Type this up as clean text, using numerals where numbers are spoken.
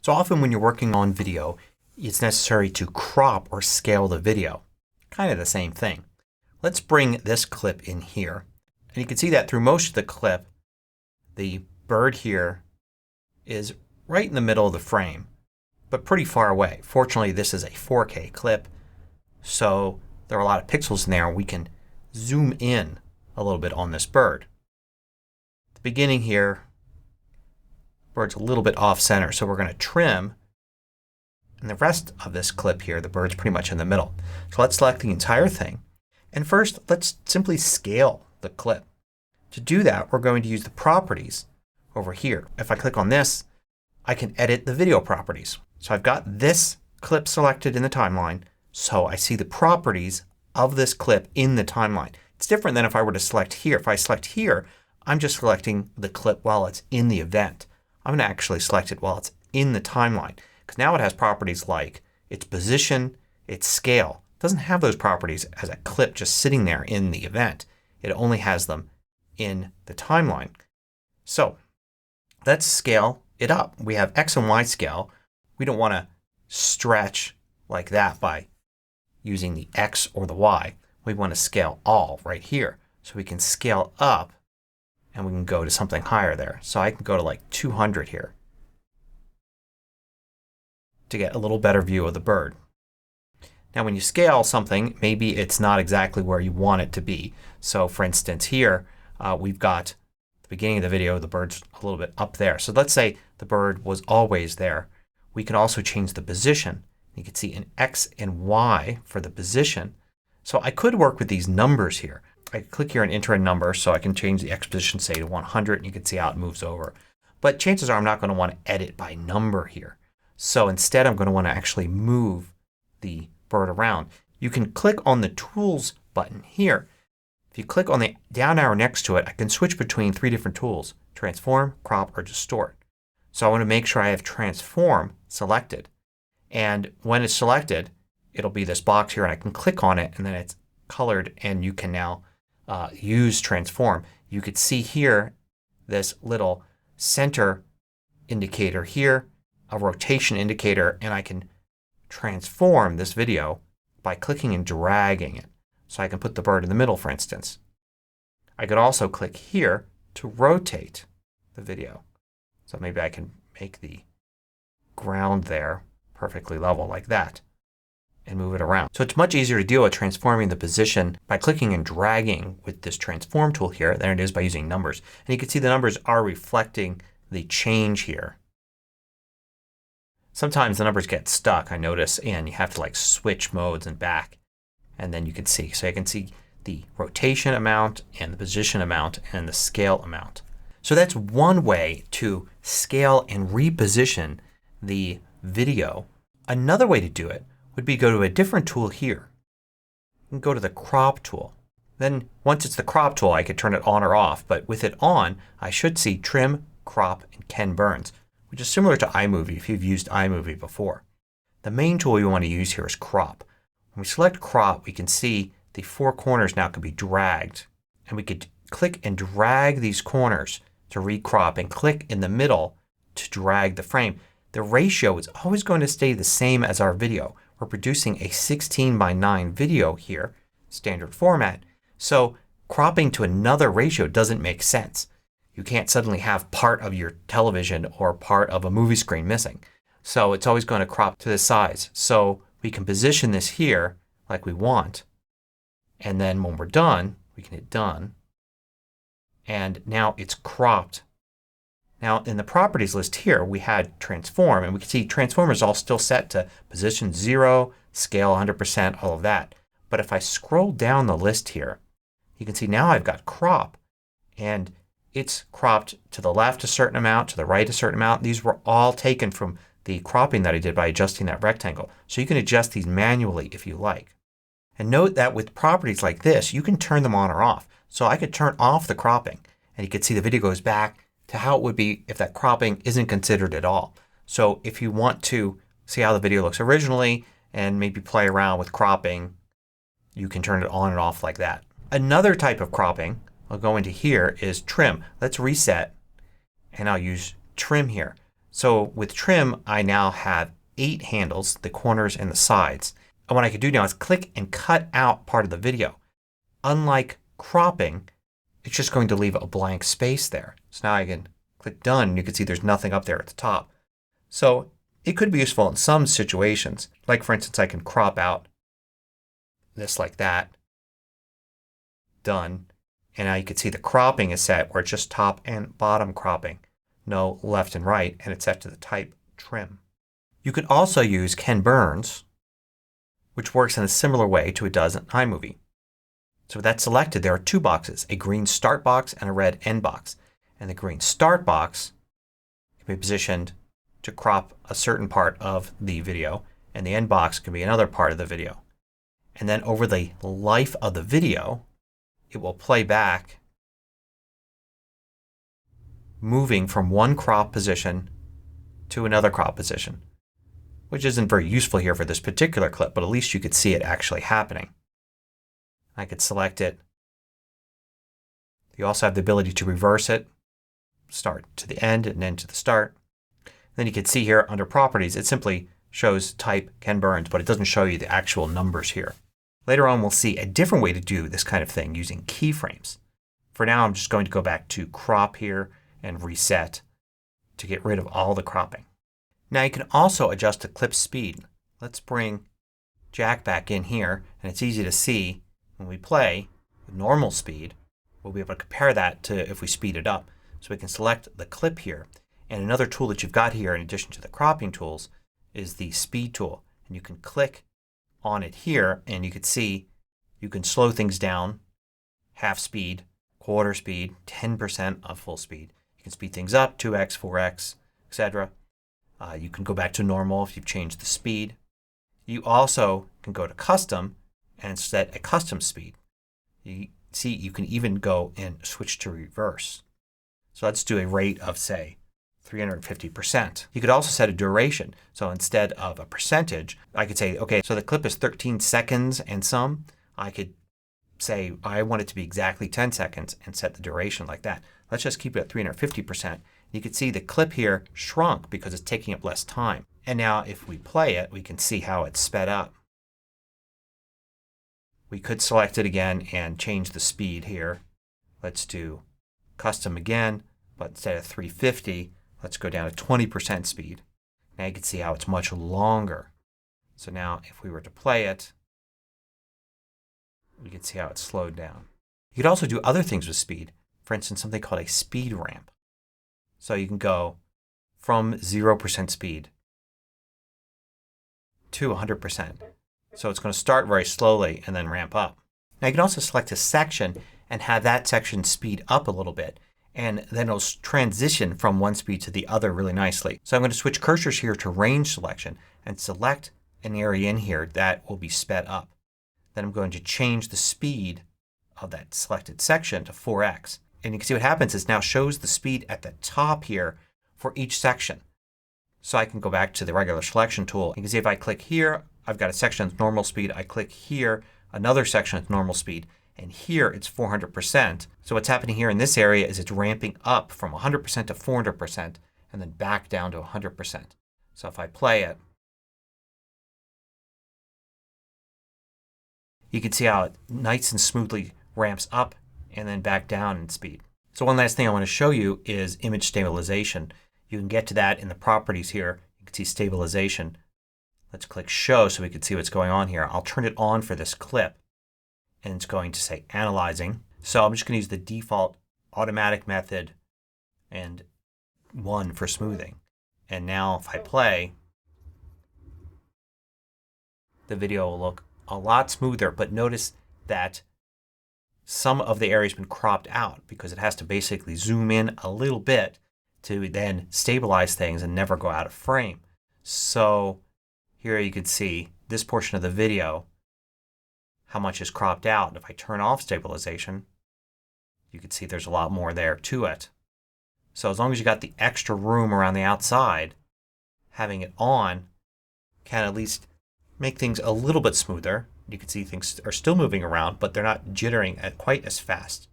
So often when you're working on video, it's necessary to crop or scale the video. Kind of the same thing. Let's bring this clip in here. And you can see that through most of the clip, the bird here is right in the middle of the frame, but pretty far away. Fortunately, this is a 4K clip, so there are a lot of pixels in there. We can zoom in a little bit on this bird. The beginning here, bird's a little bit off center, so we're going to trim. And the rest of this clip here, the bird's pretty much in the middle. So let's select the entire thing. And first, let's simply scale the clip. To do that, we're going to use the properties over here. If I click on this, I can edit the video properties. So I've got this clip selected in the timeline, so I see the properties of this clip in the timeline. It's different than if I were to select here. If I select here, I'm just selecting the clip while it's in the event. I'm going to actually select it while it's in the timeline, because now it has properties like its position, its scale. It doesn't have those properties as a clip just sitting there in the event. It only has them in the timeline. So let's scale it up. We have X and Y scale. We don't want to stretch like that by using the X or the Y. We want to scale all right here. So we can scale up and we can go to something higher there. So I can go to like 200 here to get a little better view of the bird. Now when you scale something, maybe it's not exactly where you want it to be. So for instance here we've got the beginning of the video, the bird's a little bit up there. So let's say the bird was always there. We can also change the position. You can see an X and Y for the position. So I could work with these numbers here. I click here and enter a number so I can change the X position say to 100 and you can see how it moves over. But chances are I'm not going to want to edit by number here. So instead I'm going to want to actually move the bird around. You can click on the Tools button here. If you click on the down arrow next to it, I can switch between three different tools. Transform, crop, or distort. So I want to make sure I have transform selected. And when it's selected, it'll be this box here and I can click on it and then it's colored and you can now use transform. You could see here this little center indicator here, a rotation indicator, and I can transform this video by clicking and dragging it. So I can put the bird in the middle, for instance. I could also click here to rotate the video. So maybe I can make the ground there perfectly level like that and move it around. So it's much easier to deal with transforming the position by clicking and dragging with this transform tool here than it is by using numbers. And you can see the numbers are reflecting the change here. Sometimes the numbers get stuck, I notice, and you have to like switch modes and back. And then you can see. So you can see the rotation amount and the position amount and the scale amount. So that's one way to scale and reposition the video. Another way to do it would be go to a different tool here. You can go to the crop tool. Then once it's the crop tool I could turn it on or off. But with it on I should see trim, crop, and Ken Burns, which is similar to iMovie if you've used iMovie before. The main tool you want to use here is crop. When we select crop we can see the four corners now can be dragged. And we could click and drag these corners to recrop and click in the middle to drag the frame. The ratio is always going to stay the same as our video. We're producing a 16:9 video here, standard format. So cropping to another ratio doesn't make sense. You can't suddenly have part of your television or part of a movie screen missing. So it's always going to crop to this size. So we can position this here like we want. And then when we're done, we can hit done. And now it's cropped. Now in the properties list here we had transform and we can see transform is all still set to position 0, scale 100%, all of that. But if I scroll down the list here you can see now I've got crop and it's cropped to the left a certain amount, to the right a certain amount. These were all taken from the cropping that I did by adjusting that rectangle. So you can adjust these manually if you like. And note that with properties like this you can turn them on or off. So I could turn off the cropping and you can see the video goes back to how it would be if that cropping isn't considered at all. So if you want to see how the video looks originally and maybe play around with cropping, you can turn it on and off like that. Another type of cropping I'll go into here is trim. Let's reset and I'll use trim here. So with trim I now have 8 handles, the corners and the sides. And what I can do now is click and cut out part of the video. Unlike cropping, it's just going to leave a blank space there. So now I can click done and you can see there's nothing up there at the top. So it could be useful in some situations. Like for instance I can crop out this like that. Done. And now you can see the cropping is set where it's just top and bottom cropping. No left and right, and it's set to the type trim. You could also use Ken Burns, which works in a similar way to it does in iMovie. So with that selected there are 2 boxes, a green start box and a red end box. And the green start box can be positioned to crop a certain part of the video and the end box can be another part of the video. And then over the life of the video it will play back moving from one crop position to another crop position, which isn't very useful here for this particular clip, but at least you could see it actually happening. I could select it. You also have the ability to reverse it, start to the end and end to the start. Then you can see here under properties it simply shows type Ken Burns, but it doesn't show you the actual numbers here. Later on we'll see a different way to do this kind of thing using keyframes. For now I'm just going to go back to crop here and reset to get rid of all the cropping. Now you can also adjust the clip speed. Let's bring Jack back in here and it's easy to see when we play with normal speed we'll be able to compare that to if we speed it up. So we can select the clip here. And another tool that you've got here in addition to the cropping tools is the speed tool. And you can click on it here and you can see you can slow things down, half speed, quarter speed, 10% of full speed. You can speed things up, 2x, 4x, etc. You can go back to normal if you've changed the speed. You also can go to custom and set a custom speed. You see you can even go and switch to reverse. So let's do a rate of say 350%. You could also set a duration. So instead of a percentage I could say okay so the clip is 13 seconds and some. I could say I want it to be exactly 10 seconds and set the duration like that. Let's just keep it at 350%. You can see the clip here shrunk because it's taking up less time. And now if we play it we can see how it's sped up. We could select it again and change the speed here. Let's do custom again, but instead of 350 let's go down to 20% speed. Now you can see how it's much longer. So now if we were to play it we can see how it's slowed down. You could also do other things with speed. For instance something called a speed ramp. So you can go from 0% speed to 100%. So it's going to start very slowly and then ramp up. Now you can also select a section and have that section speed up a little bit. And then it'll transition from one speed to the other really nicely. So I'm going to switch cursors here to range selection and select an area in here that will be sped up. Then I'm going to change the speed of that selected section to 4x. And you can see what happens is now shows the speed at the top here for each section. So I can go back to the regular selection tool. You can see if I click here I've got a section that's normal speed. I click here another section at normal speed. And here it's 400%. So what's happening here in this area is it's ramping up from 100% to 400% and then back down to 100%. So if I play it you can see how it nice and smoothly ramps up and then back down in speed. So one last thing I want to show you is image stabilization. You can get to that in the properties here. You can see stabilization. Let's click show so we can see what's going on here. I'll turn it on for this clip. And it's going to say analyzing. So I'm just going to use the default automatic method and 1 for smoothing. And now if I play the video will look a lot smoother, but notice that some of the area has been cropped out because it has to basically zoom in a little bit to then stabilize things and never go out of frame. So here you can see this portion of the video how much is cropped out. If I turn off stabilization you can see there's a lot more there to it. So as long as you got the extra room around the outside, having it on can at least make things a little bit smoother. You can see things are still moving around but they're not jittering quite as fast.